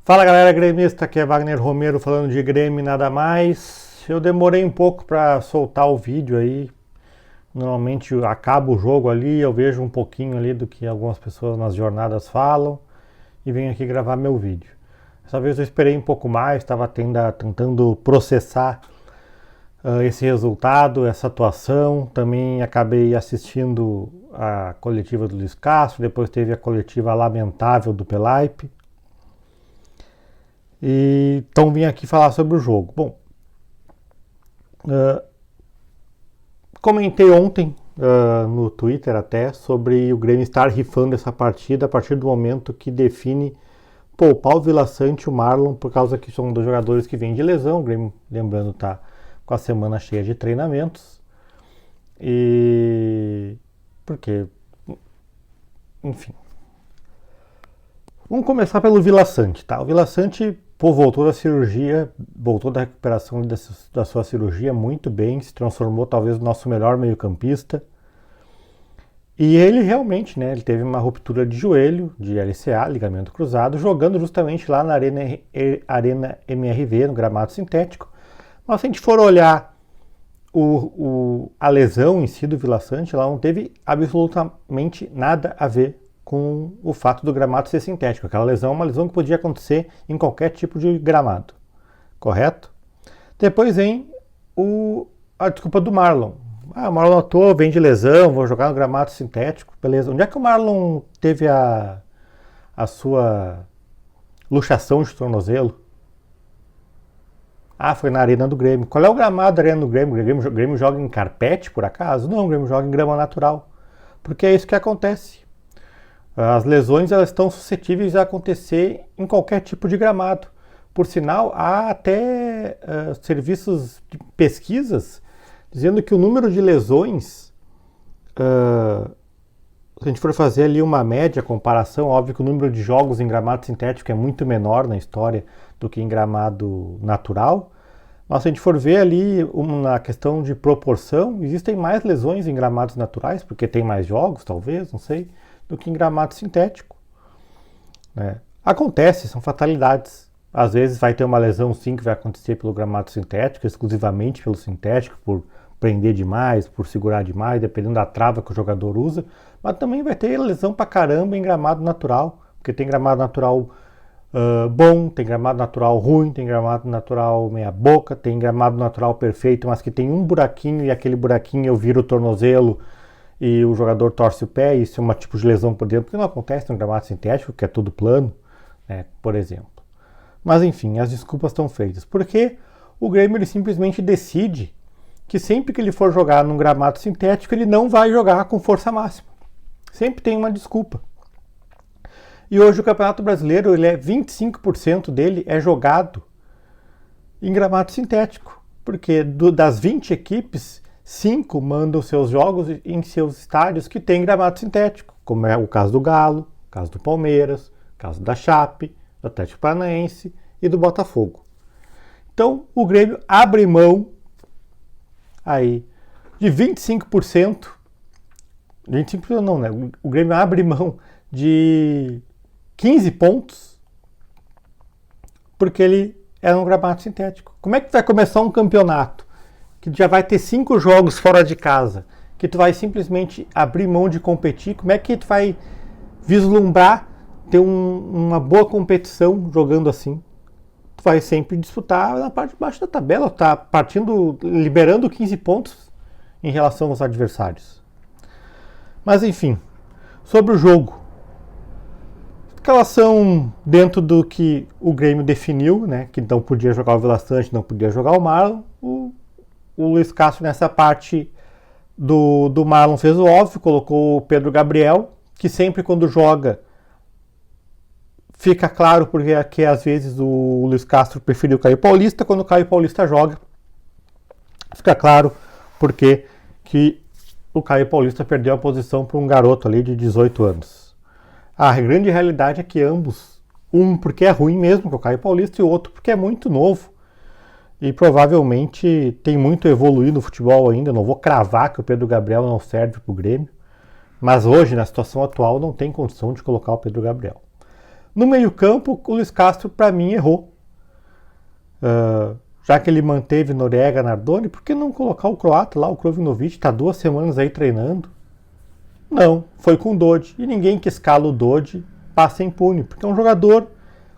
Fala galera gremista, aqui é Wagner Romero falando de Grêmio e nada mais. Eu demorei um pouco para soltar o vídeo aí. Normalmente eu acabo o jogo ali, eu vejo um pouquinho ali do que algumas pessoas nas jornadas falam e venho aqui gravar meu vídeo. Dessa vez eu esperei um pouco mais, estava tentando processar esse resultado, essa atuação. Também acabei assistindo a coletiva do Luiz Castro, depois teve a coletiva lamentável do Pelaipe. Então vim aqui falar sobre o jogo. Bom, comentei ontem no Twitter até sobre o Grêmio estar rifando essa partida a partir do momento que define poupar o Vila Sante e o Marlon, por causa que são dois jogadores que vêm de lesão. O Grêmio, lembrando, está com a semana cheia de treinamentos. E porque, enfim. Vamos começar pelo Vila Sante, tá? O Vila Sante voltou da cirurgia, voltou da recuperação da sua cirurgia muito bem, se transformou talvez no nosso melhor meio-campista. E ele realmente, né, ele teve uma ruptura de joelho, de LCA, ligamento cruzado, jogando justamente lá na Arena MRV, no gramado sintético. Mas se a gente for olhar a lesão em si do Vila Sante, ela não teve absolutamente nada a ver com o fato do gramado ser sintético. Aquela lesão é uma lesão que podia acontecer em qualquer tipo de gramado, correto? Depois vem a desculpa do Marlon. O Marlon atuou, vem de lesão, vou jogar no gramado sintético, beleza. Onde é que o Marlon teve a sua luxação de tornozelo? Foi na Arena do Grêmio. Qual é o gramado da Arena do Grêmio? O Grêmio joga em carpete, por acaso? Não, o Grêmio joga em grama natural. Porque é isso que acontece. As lesões elas estão suscetíveis a acontecer em qualquer tipo de gramado. Por sinal, há até serviços de pesquisas dizendo que o número de lesões, se a gente for fazer ali uma média, comparação, óbvio que o número de jogos em gramado sintético é muito menor na história do que em gramado natural, mas se a gente for ver ali na questão de proporção, existem mais lesões em gramados naturais, porque tem mais jogos, talvez, não sei, do que em gramado sintético. Acontece, são fatalidades. Às vezes vai ter uma lesão sim que vai acontecer pelo gramado sintético, exclusivamente pelo sintético, por prender demais, por segurar demais, dependendo da trava que o jogador usa, mas também vai ter lesão pra caramba em gramado natural, porque tem gramado natural bom, tem gramado natural ruim, tem gramado natural meia boca, tem gramado natural perfeito, mas que tem um buraquinho e aquele buraquinho eu viro o tornozelo e o jogador torce o pé, e isso é um tipo de lesão por dentro, porque não acontece no gramado sintético, que é tudo plano, né, por exemplo. Mas enfim, as desculpas estão feitas, porque o Grêmio ele simplesmente decide que sempre que ele for jogar num gramado sintético, ele não vai jogar com força máxima. Sempre tem uma desculpa. E hoje o Campeonato Brasileiro, 25% dele é jogado em gramado sintético, porque das 20 equipes, 5 mandam seus jogos em seus estádios que tem gramado sintético, como é o caso do Galo, o caso do Palmeiras, o caso da Chape, do Atlético Paranaense e do Botafogo. Então o Grêmio abre mão aí de 25%, 25% não, né? O Grêmio abre mão de 15 pontos porque ele é um gramado sintético. Como é que vai começar um campeonato que já vai ter 5 jogos fora de casa, que tu vai simplesmente abrir mão de competir? Como é que tu vai vislumbrar ter uma boa competição jogando assim? Tu vai sempre disputar na parte de baixo da tabela, tá liberando 15 pontos em relação aos adversários. Mas enfim, sobre o jogo. Escalação dentro do que o Grêmio definiu, né? Que não podia jogar o Vila Sante, não podia jogar o Marlon. O Luiz Castro nessa parte do Marlon fez o óbvio, colocou o Pedro Gabriel, que sempre quando joga fica claro porque às vezes o Luiz Castro preferiu o Caio Paulista, quando o Caio Paulista joga fica claro porque que o Caio Paulista perdeu a posição para um garoto ali de 18 anos. A grande realidade é que ambos, um porque é ruim mesmo, que é o Caio Paulista, e o outro porque é muito novo. E provavelmente tem muito a evoluir no futebol ainda. Não vou cravar que o Pedro Gabriel não serve para o Grêmio, mas hoje, na situação atual, não tem condição de colocar o Pedro Gabriel. No meio-campo, o Luiz Castro, para mim, errou. Já que ele manteve Noriega, Nardoni, por que não colocar o croata lá, o Krovinovic, está 2 semanas aí treinando? Não, foi com o Dodge. E ninguém que escala o Dodge passa impune, porque é um jogador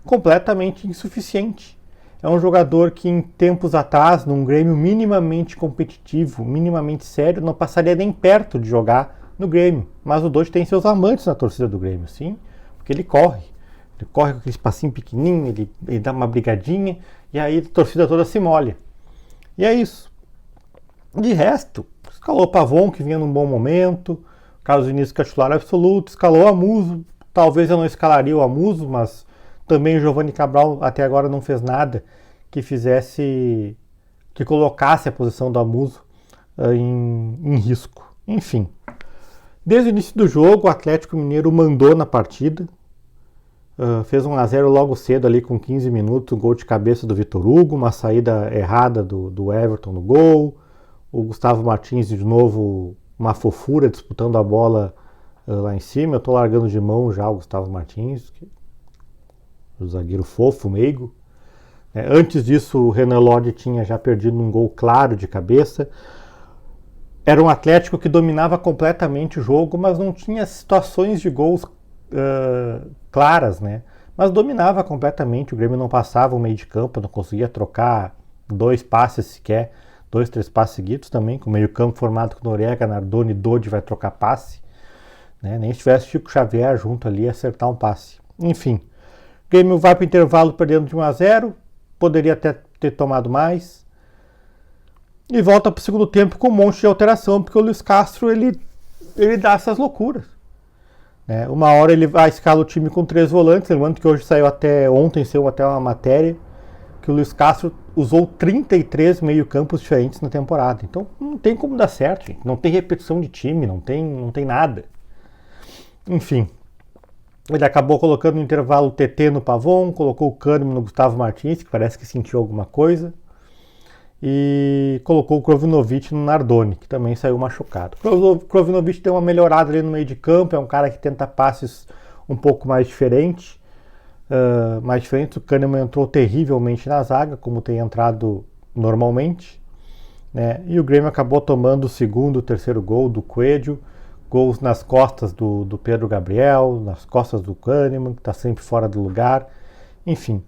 completamente insuficiente. É um jogador que em tempos atrás, num Grêmio minimamente competitivo, minimamente sério, não passaria nem perto de jogar no Grêmio. Mas o Dodge tem seus amantes na torcida do Grêmio, sim, porque ele corre. Ele corre com aquele espacinho pequenininho, ele dá uma brigadinha, e aí a torcida toda se molha. E é isso. De resto, escalou o Pavon, que vinha num bom momento, Carlos Vinícius titular absoluto, escalou o Amuso. Talvez eu não escalaria o Amuso, mas também o Giovanni Cabral até agora não fez nada que colocasse a posição do Amuso em risco. Enfim, desde o início do jogo, o Atlético Mineiro mandou na partida, fez 1-0 logo cedo ali com 15 minutos, um gol de cabeça do Vitor Hugo, uma saída errada do Everton no gol, o Gustavo Martins de novo, uma fofura disputando a bola lá em cima. Eu tô largando de mão já o Gustavo Martins, o zagueiro fofo, meigo. Antes disso, o Renan Lodge tinha já perdido um gol claro de cabeça. Era um Atlético que dominava completamente o jogo, mas não tinha situações de gols claras, né? Mas dominava completamente. O Grêmio não passava o meio de campo, não conseguia trocar 2 passes sequer, 2, 3 passes seguidos também, com o meio campo formado com Noriega, Nardoni, Dodge vai trocar passe. Né? Nem se tivesse Chico Xavier junto ali, acertar um passe. Enfim, o Grêmio vai para o intervalo perdendo de 1-0, poderia até ter tomado mais. E volta para o segundo tempo com um monte de alteração, porque o Luiz Castro ele dá essas loucuras. Né? Uma hora ele vai escalar o time com 3 volantes, lembrando que hoje ontem saiu até uma matéria, que o Luiz Castro usou 33 meio-campos diferentes na temporada. Então não tem como dar certo, gente. Não tem repetição de time, não tem nada. Enfim, ele acabou colocando no intervalo o TT no Pavon, colocou o Kahneman no Gustavo Martins, que parece que sentiu alguma coisa, e colocou o Krovinovic no Nardoni, que também saiu machucado. O Krovinovic deu uma melhorada ali no meio de campo, é um cara que tenta passes um pouco mais diferentes. O Kahneman entrou terrivelmente na zaga, como tem entrado normalmente, né? E o Grêmio acabou tomando o segundo, o terceiro gol do Coelho, gols nas costas do Pedro Gabriel, nas costas do Kahneman, que está sempre fora do lugar. Enfim,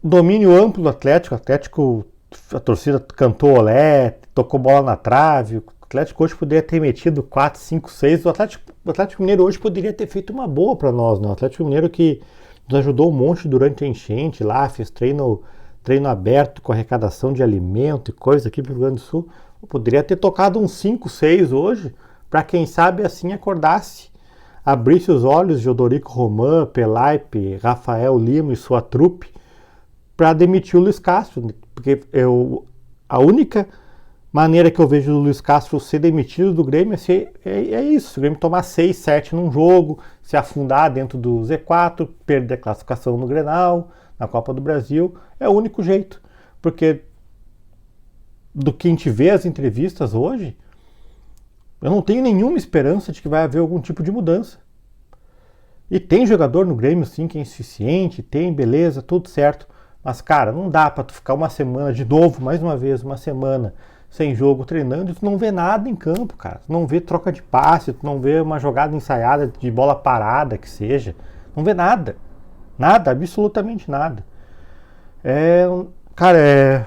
domínio amplo do Atlético. A torcida cantou olé, tocou bola na trave. O Atlético hoje poderia ter metido 4, 5, 6. O Atlético Mineiro hoje poderia ter feito uma boa para nós, né? O Atlético Mineiro que nos ajudou um monte durante a enchente lá, fez treino aberto com arrecadação de alimento e coisa aqui pro Rio Grande do Sul. Poderia ter tocado uns 5, 6 hoje, para quem sabe assim acordasse, abrisse os olhos de Odorico Roman, Pelaipe, Rafael Lima e sua trupe para demitir o Luiz Castro, porque a única maneira que eu vejo do Luiz Castro ser demitido do Grêmio é isso, o Grêmio tomar 6, 7 num jogo, se afundar dentro do Z4, perder a classificação no Grenal, na Copa do Brasil, é o único jeito, porque do que a gente vê as entrevistas hoje, eu não tenho nenhuma esperança de que vai haver algum tipo de mudança. E tem jogador no Grêmio sim que é insuficiente, tem, beleza, tudo certo, mas cara, não dá pra tu ficar uma semana de novo, mais uma vez, uma semana sem jogo, treinando, e tu não vê nada em campo, cara. Tu não vê troca de passe, tu não vê uma jogada ensaiada de bola parada, que seja. Não vê nada. Nada, absolutamente nada. Cara,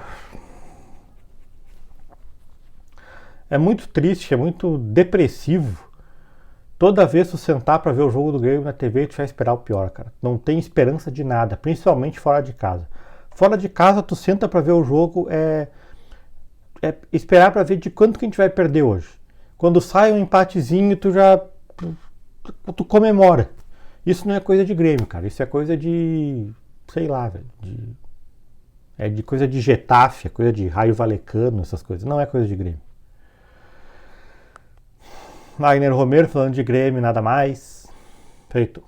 é muito triste, é muito depressivo. Toda vez que tu sentar pra ver o jogo do Grêmio na TV, tu vai esperar o pior, cara. Não tem esperança de nada, principalmente fora de casa. Fora de casa, tu senta pra ver o jogo, é esperar pra ver de quanto que a gente vai perder hoje. Quando sai um empatezinho, tu comemora. Isso não é coisa de Grêmio, cara. Isso é coisa de, sei lá, velho, de coisa de Getafe, é coisa de Raio Valecano, essas coisas. Não é coisa de Grêmio. Wagner Romero falando de Grêmio, nada mais. Feito.